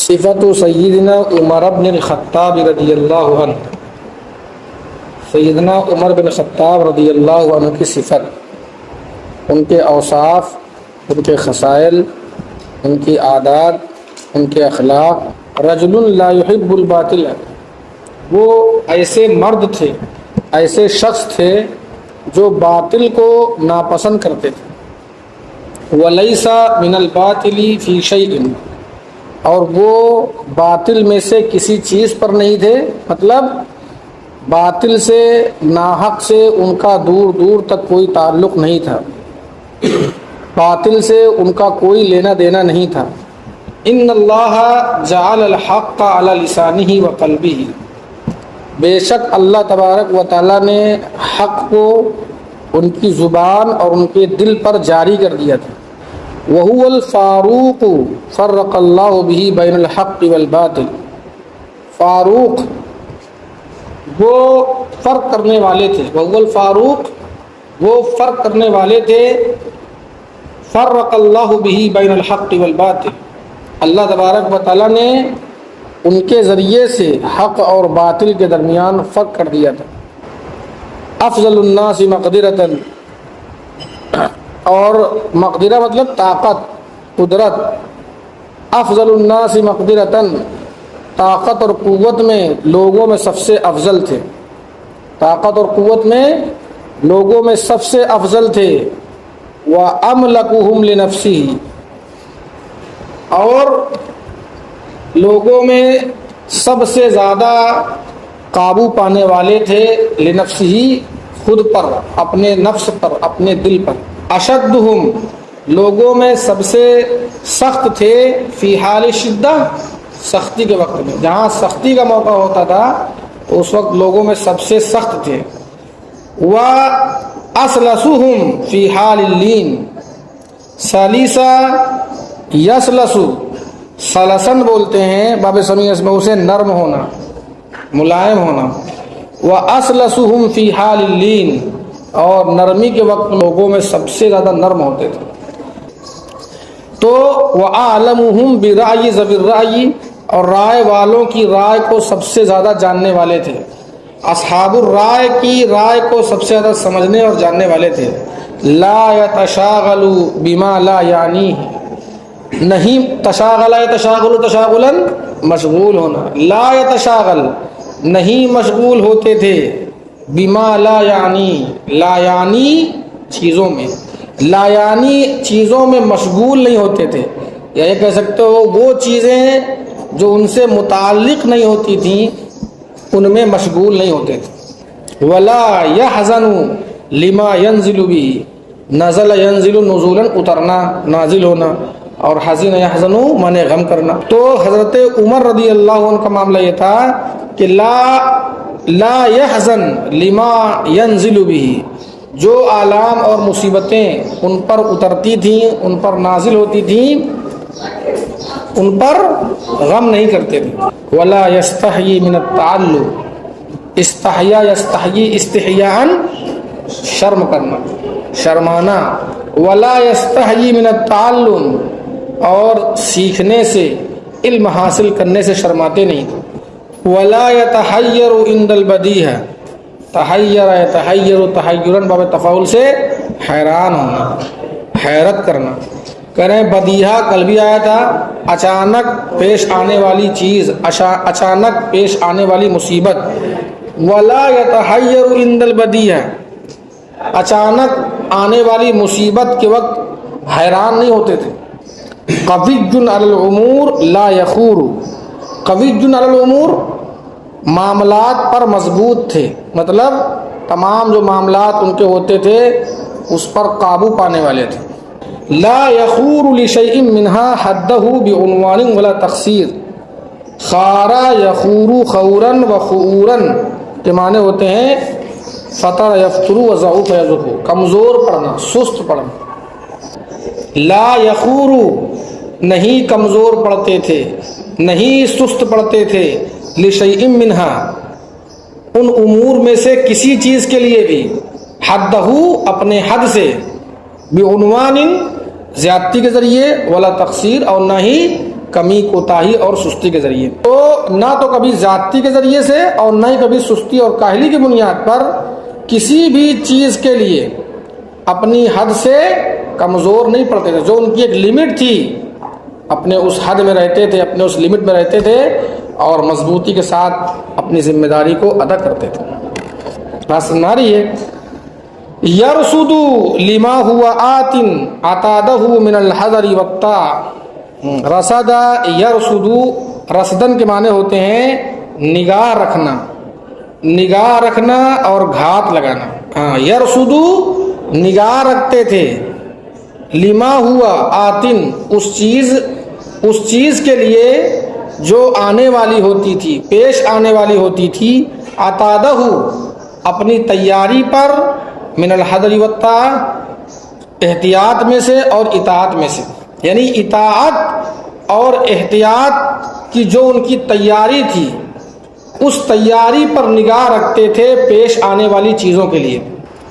صفت سیدنا عمر بن الخطاب رضی اللہ عنہ، سیدنا عمر بن الخطاب رضی اللہ عنہ کی صفت، ان کے اوصاف، ان کے خصائل، ان کی عادات، ان کے اخلاق۔ رجل لا يحب الباطل، وہ ایسے مرد تھے، ایسے شخص تھے جو باطل کو ناپسند کرتے تھے۔ وَلَيْسَ مِنَ الْبَاطِلِ فِي شَيْءٍ، اور وہ باطل میں سے کسی چیز پر نہیں تھے، مطلب باطل سے، ناحق سے ان کا دور دور تک کوئی تعلق نہیں تھا، باطل سے ان کا کوئی لینا دینا نہیں تھا۔ ان اللہ جعل الحق علی لسانہ وقلبہ، بے شک اللہ تبارک و تعالیٰ نے حق کو ان کی زبان اور ان کے دل پر جاری کر دیا تھا۔ وَهُوَ الْفَارُوقُ فَرَّقَ اللَّهُ بِهِ بَيْنَ الْحَقِّ وَالْبَاطِلِ، فاروق وہ فرق کرنے والے تھے، وَهُوَ الْفَارُوق وہ فرق کرنے والے تھے، فَرَّقَ اللَّهُ بِهِ بَيْنَ الْحَقِّ وَالْبَاطِلِ، اللہ تبارک و تعالیٰ نے ان کے ذریعے سے حق اور باطل کے درمیان فرق کر دیا تھا۔ افضل الناس مقدرۃ، اور مقدرہ مطلب طاقت، قدرت۔ افضل الناس مقدرۃ، طاقت اور قوت میں لوگوں میں سب سے افضل تھے، طاقت اور قوت میں لوگوں میں سب سے افضل تھے۔ وَأَمْلَكُهُمْ لِنَفْسِهِ، اور لوگوں میں سب سے زیادہ قابو پانے والے تھے، لنفسه خود پر، اپنے نفس پر، اپنے دل پر۔ اشدہم لوگوں میں سب سے سخت تھے، فی حال شدہ سختی کے وقت میں، جہاں سختی کا موقع ہوتا تھا اس وقت لوگوں میں سب سے سخت تھے۔ وَأَسْلَسُهُمْ فی حال اللین، سلیسہ یسلس، سلسن بولتے ہیں باب سمیع میں اسے نرم ہونا، ملائم ہونا۔ وَأَسْلَسُهُمْ فی حال اللین، اور نرمی کے وقت لوگوں میں سب سے زیادہ نرم ہوتے تھے۔ تو وَأَعْلَمُهُمْ بِرَأْيِ ذَوِي الرَّأْيِ، اور رائے والوں کی رائے کو سب سے زیادہ جاننے والے تھے، اصحاب الرائے کی رائے کو سب سے زیادہ سمجھنے اور جاننے والے تھے۔ لا يتشاغل بما لا یعنیہ، نہیں تشاغل یتشاغل تشاغلا مشغول ہونا، لا یتشاغل نہیں مشغول ہوتے تھے، بما لا یعنی، لا یعنی چیزوں میں، لا یعنی چیزوں میں مشغول نہیں ہوتے تھے، یا یہ کہہ سکتے ہو وہ چیزیں جو ان سے متعلق نہیں ہوتی تھیں ان میں مشغول نہیں ہوتے تھے۔ ولا یحزن لما ینزل به، نزل ینزل نزولا اترنا، نازل ہونا، اور حزن یحزن مانے غم کرنا۔ تو حضرت عمر رضی اللہ عنہ کا معاملہ یہ تھا کہ لا یحزن لما ینزل به، جو آلام اور مصیبتیں ان پر اترتی تھیں، ان پر نازل ہوتی تھیں، ان پر غم نہیں کرتے تھے۔ ولا یستحیی من التعلم، استحیا یستحیی استحیاء شرم کرنا، شرمانا۔ ولا یستحیی من التعلم، اور سیکھنے سے، علم حاصل کرنے سے شرماتے نہیں تھے۔ ولا یتحیر عند البدیہہ، تحیر یتحیر تحیرا باب تفاعل سے حیران ہونا، حیرت کرنا۔ کریں بدیہہ کل بھی آیا تھا، اچانک پیش آنے والی چیز، اچانک پیش آنے والی مصیبت۔ ولا یتحیر عند البدیہہ، اچانک آنے والی مصیبت کے وقت حیران نہیں ہوتے تھے۔ قوی علی الامور لا یخور، قوی علی الامور معاملات پر مضبوط تھے، مطلب تمام جو معاملات ان کے ہوتے تھے اس پر قابو پانے والے تھے۔ لا یخور لشیء منہا حدہ بعنوان ولا تقصیر، خار یخور خورا وخورا کے معنی ہوتے ہیں فطر یفتر وضعف یضعف، کمزور پڑنا، سست پڑنا۔ لا یخور نہیں کمزور پڑتے تھے، نہیں سست پڑتے تھے، لشیء منہا ان امور میں سے کسی چیز کے لیے بھی، حدہ اپنے حد سے، بعنوان زیادتی کے ذریعے، ولا تقصیر اور نہ ہی کمی کوتاہی اور سستی کے ذریعے. تو نہ تو کبھی زیادتی کے ذریعے سے اور نہ ہی کبھی سستی اور کاہلی کی بنیاد پر کسی بھی چیز کے لیے اپنی حد سے کمزور نہیں پڑتے تھے. جو ان کی ایک لمٹ تھی اپنے اس حد میں رہتے تھے, اپنے اس لمٹ میں رہتے تھے اور مضبوطی کے ساتھ اپنی ذمہ داری کو ادا کرتے تھے. بات سمجھ آ رہی ہے؟ یرصد لما ہوا آت عتادہ من الحذر والطاع. رصد یرصد, رصدن کے معنی ہوتے ہیں نگاہ رکھنا, نگاہ رکھنا اور گھات لگانا. ہاں, یرصد نگاہ رکھتے تھے, لما ہوا آتن اس چیز کے لیے جو آنے والی ہوتی تھی, پیش آنے والی ہوتی تھی, عتادہ اپنی تیاری پر, من الحذر والطاع احتیاط میں سے اور اطاعت میں سے. یعنی اطاعت اور احتیاط کی جو ان کی تیاری تھی اس تیاری پر نگاہ رکھتے تھے پیش آنے والی چیزوں کے لیے.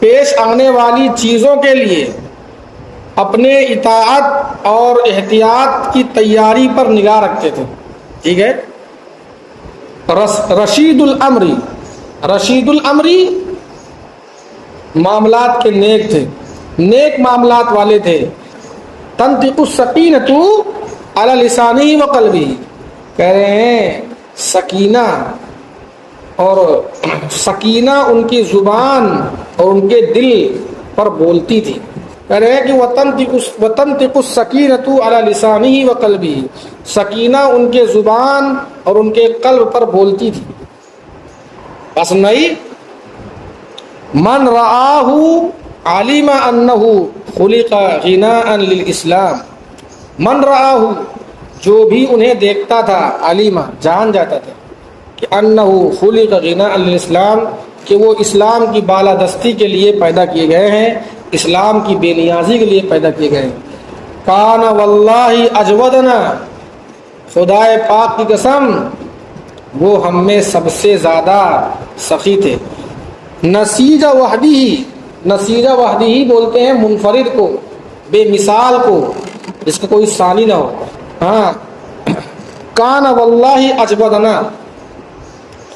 پیش آنے والی چیزوں کے لیے اپنے اطاعت اور احتیاط کی تیاری پر نگاہ رکھتے تھے. ٹھیک ہے. رشید الامری, رشید الامری معاملات کے نیک تھے, نیک معاملات والے تھے. تنطق السکینۃ علی لسانہ وقلبہ, کہہ رہے ہیں سکینہ اور سکینہ ان کی زبان اور ان کے دل پر بولتی تھی. کہہ رہے ہیں کہ وَتَنْطِقُ السَّكِينَةُ عَلَى لِسَانِهِ وَقَلْبِهِ, سکینہ ان کے زبان اور ان کے قلب پر بولتی تھی. بس نہیں. من رآہ علم انہ خلق غناء للاسلام. من رآہ جو بھی انہیں دیکھتا تھا, علم جان جاتا تھا کہ انہ خلق غناء للاسلام, کہ وہ اسلام کی بالادستی کے لیے پیدا کیے گئے ہیں, اسلام کی بے نیازی کے لیے پیدا کیے گئے ہیں. کان واللہ اجودنا, خدائے پاک کی قسم وہ ہم میں سب سے زیادہ سخی تھے. نسیج وحدی, نسیج وحدی بولتے ہیں منفرد کو, بے مثال کو, جس کا کوئی ثانی نہ ہو. ہاں, کان واللہ اجودنا,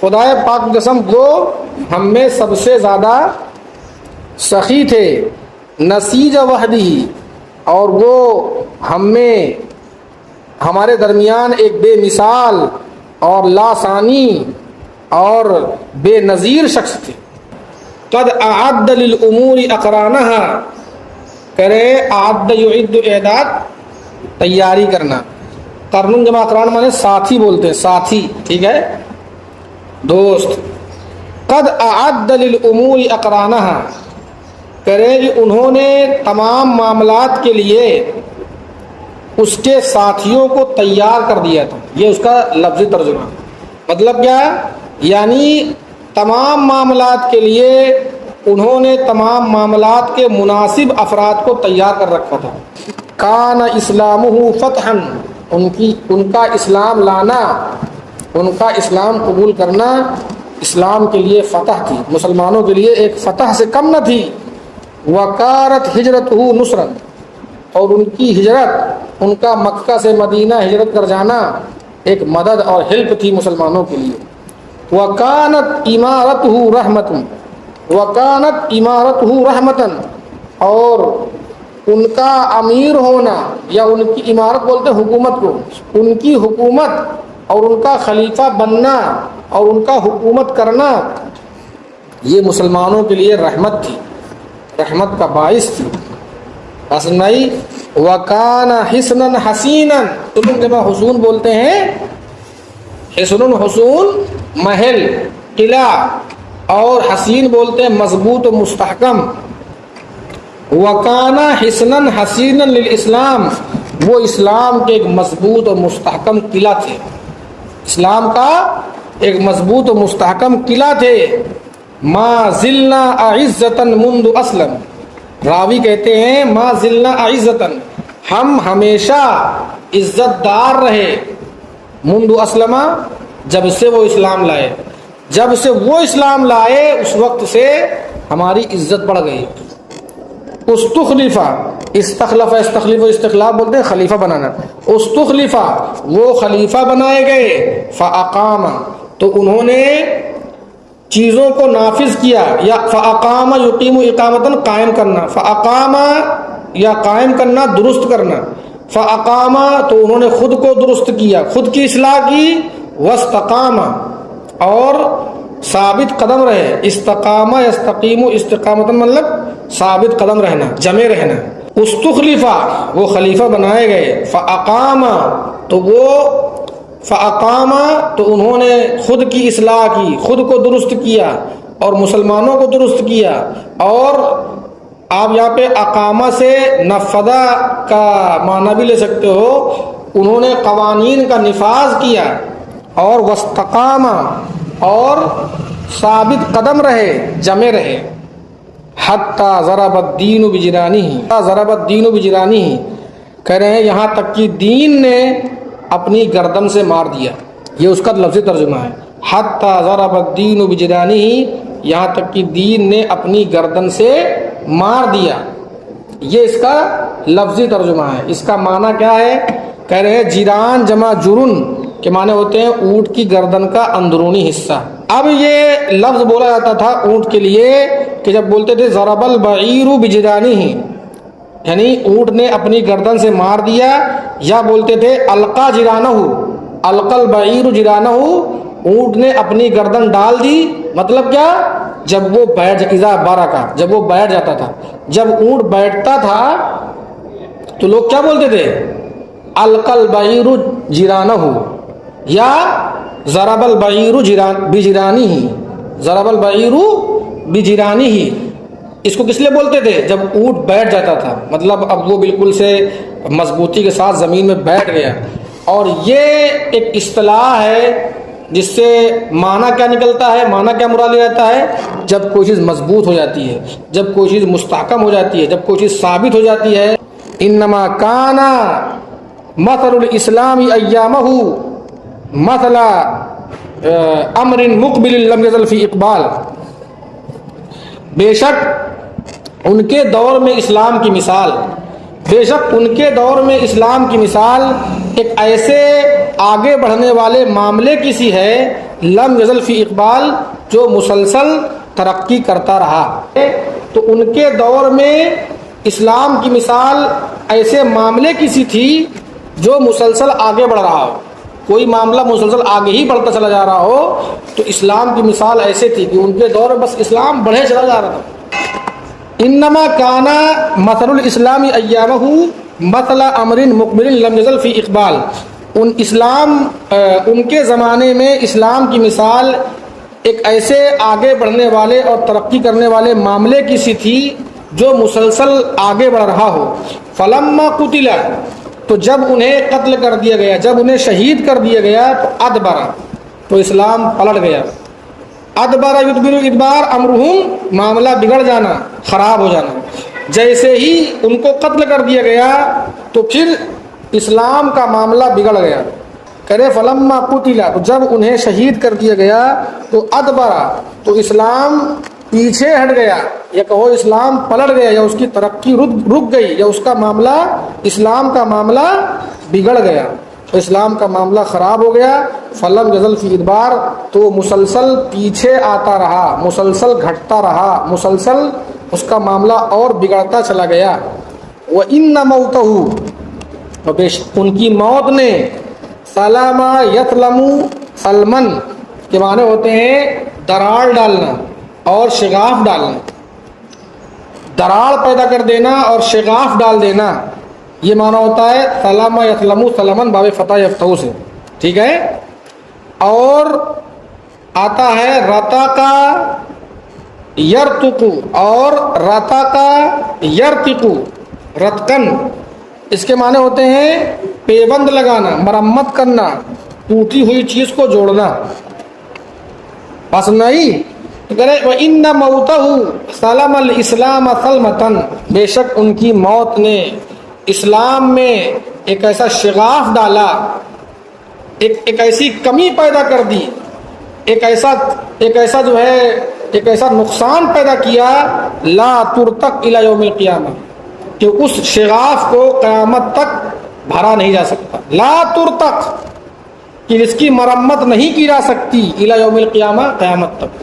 خدائے پاک کی قسم وہ ہم میں سب سے زیادہ سخی تھے. نسیج وحدی, اور وہ ہم میں ہمارے درمیان ایک بے مثال اور لاسانی اور بے نظیر شخص تھے. قد اعد للامور اقرانہا, کرے اعد یعد اعداد تیاری کرنا, قرن جمع اقران مانے ساتھی بولتے ہیں, ساتھی. ٹھیک ہے, دوست. قد اعد للامور اقرانہا, کرے کہ انہوں نے تمام معاملات کے لیے اس کے ساتھیوں کو تیار کر دیا تھا. یہ اس کا لفظی ترجمہ. مطلب کیا؟ یعنی تمام معاملات کے لیے انہوں نے تمام معاملات کے مناسب افراد کو تیار کر رکھا تھا. کان اسلامہ فتحا, ان کا اسلام لانا, ان کا اسلام قبول کرنا اسلام کے لیے فتح تھی, مسلمانوں کے لیے ایک فتح سے کم نہ تھی. وکارت ہجرتہ نصرت, اور ان کی ہجرت, ان کا مکہ سے مدینہ ہجرت کر جانا ایک مدد اور ہیلپ تھی مسلمانوں کے لیے. وکانت امارتہ رحمتن, وکانت امارتہ رحمتن, اور ان کا امیر ہونا, یا ان کی امارت بولتے حکومت کو, ان کی حکومت اور ان کا خلیفہ بننا اور ان کا حکومت کرنا یہ مسلمانوں کے لیے رحمت تھی, رحمت کا باعث تھی. حسنائی. وکان حسنا حسینا, حسن جب حسون بولتے ہیں, حسن حسون محل قلعہ, اور حسین بولتے ہیں مضبوط و مستحکم. وکان حسنا حسینا للاسلام, وہ اسلام کے ایک مضبوط و مستحکم قلعہ تھے, اسلام کا ایک مضبوط و مستحکم قلعہ تھے. ما زلنا اعزتا منذ اسلم, راوی کہتے ہیں ما زلنا اعزتا, ہم ہمیشہ عزت دار رہے, منذ اسلم, جب سے وہ اسلام لائے, جب سے وہ اسلام لائے اس وقت سے ہماری عزت بڑھ گئی. استخلفا, استخلف استخلیف و استخلاف بولتے ہیں خلیفہ بنانا. استخلفہ وہ خلیفہ بنائے گئے. فاقام تو انہوں نے چیزوں کو نافذ کیا. یا فاقام یقیم اقامتاً قائم کرنا. فاقام یا قائم کرنا درست کرنا. فاقام تو انہوں نے خود کو درست کیا, خود کی اصلاح کی. واستقام اور ثابت قدم رہے. استقام یستقیم استقامتاً مطلب ثابت قدم رہنا, جمے رہنا. استخلفہ وہ خلیفہ بنائے گئے. فاقام تو وہ فاقام تو انہوں نے خود کی اصلاح کی, خود کو درست کیا اور مسلمانوں کو درست کیا. اور آپ یہاں پہ اقامہ سے نفذہ کا معنی بھی لے سکتے ہو. انہوں نے قوانین کا نفاذ کیا. اور واستقام اور ثابت قدم رہے, جمے رہے. حتی ضرب الدین بجرانہ, ضرب الدین بجرانہ کہہ رہے ہیں یہاں تک کہ دین نے اپنی گردن سے مار دیا. یہ اس کا لفظی ترجمہ ہے. حتی ضرب الدین بجرانہ یہاں تک کہ دین نے اپنی گردن سے مار دیا. یہ اس کا لفظی ترجمہ ہے. اس کا معنی کیا ہے؟ کہہ رہے ہیں جیران جمع جرن کے معنی ہوتے ہیں اونٹ کی گردن کا اندرونی حصہ. اب یہ لفظ بولا جاتا تھا اونٹ کے لیے کہ جب بولتے تھے ضرب البعیر بجرانہ یعنی اونٹ نے اپنی گردن سے مار دیا. یا بولتے تھے القا جرانہ, القا البعیر جرانہ اونٹ نے اپنی گردن ڈال دی. مطلب کیا؟ جب وہ بیٹھ اذا بارکا جب وہ بیٹھ جاتا تھا, جب اونٹ بیٹھتا تھا تو لوگ کیا بولتے تھے؟ القا البعیر جرانہ یا ضرب البعیر بجرانہ, ضرب البعیر بجرانہ. اس کو کس لیے بولتے تھے؟ جب اونٹ بیٹھ جاتا تھا, مطلب اب وہ بالکل سے مضبوطی کے ساتھ زمین میں بیٹھ گیا. اور یہ ایک اصطلاح ہے جس سے معنی کیا نکلتا ہے, معنی کیا مراد لیا جاتا ہے؟ جب کوئی چیز مضبوط ہو جاتی ہے, جب کوئی چیز مستحکم ہو جاتی ہے, جب کوئی چیز ثابت ہو جاتی ہے. انما کان مثل الاسلام ایامہ مثل امر مقبل لم یزل فی اقبال. بے شک ان کے دور میں اسلام کی مثال, بے شک ان کے دور میں اسلام کی مثال ایک ایسے آگے بڑھنے والے معاملے کی سی ہے لم یزل فی اقبال جو مسلسل ترقی کرتا رہا. تو ان کے دور میں اسلام کی مثال ایسے معاملے کی سی تھی جو مسلسل آگے بڑھ رہا ہو. کوئی معاملہ مسلسل آگے ہی بڑھتا چلا جا رہا ہو تو اسلام کی مثال ایسے تھی کہ ان کے دور میں بس اسلام بڑھے چلا جا رہا تھا. انما کانا مثل الاسلام ایامہ مثل امر مقبل لم یزل فی اقبال. ان کے زمانے میں اسلام کی مثال ایک ایسے آگے بڑھنے والے اور ترقی کرنے والے معاملے کی سی تھی جو مسلسل آگے بڑھ رہا ہو. فلما قتل تو جب انہیں قتل کر دیا گیا, جب انہیں شہید کر دیا گیا تو ادبر تو اسلام پلٹ گیا. ادبر یدبر ادبار امرہم معاملہ بگڑ جانا, خراب ہو جانا. جیسے ہی ان کو قتل کر دیا گیا تو پھر اسلام کا معاملہ بگڑ گیا. کرے فلما قتل تو جب انہیں شہید کر دیا گیا تو ادبر تو اسلام پیچھے ہٹ گیا, یا کہو اسلام پلٹ گیا, یا اس کی ترقی رک گئی, یا اس کا معاملہ اسلام کا معاملہ بگڑ گیا, تو اسلام کا معاملہ خراب ہو گیا. فلم یزل فی ادبار تو مسلسل پیچھے آتا رہا, مسلسل گھٹتا رہا, مسلسل اس کا معاملہ اور بگڑتا چلا گیا. وَإِنَّ مَوْتَهُ ان کی موت نے سلامہ یسلم سلمن کے معنی ہوتے ہیں دراڑ ڈالنا اور شگاف ڈالنا, دراڑ پیدا کر دینا اور شگاف ڈال دینا. یہ معنی ہوتا ہے سلامہ یسلم سلمن باب فتح یفتح سے, ٹھیک ہے. اور آتا ہے رتا کا یرتقو اور رتا کا یرتقو رتقن, اس کے معنی ہوتے ہیں پیبند لگانا, مرمت کرنا, ٹوٹی ہوئی چیز کو جوڑنا. بس نہیں وَإِنَّ مَوْتَهُ سَلَمَ الْإِسْلَامَ سَلْمَةً بے شک ان کی موت نے اسلام میں ایک ایسا شغاف ڈالا, ایک ایسی کمی پیدا کر دی, ایک ایسا جو ہے ایک ایسا نقصان پیدا کیا لا ترتق الی یوم القیامہ کہ اس شغاف کو قیامت تک بھرا نہیں جا سکتا. لا ترتق کہ اس کی مرمت نہیں کی جا سکتی الی یوم القیامہ قیامت تک.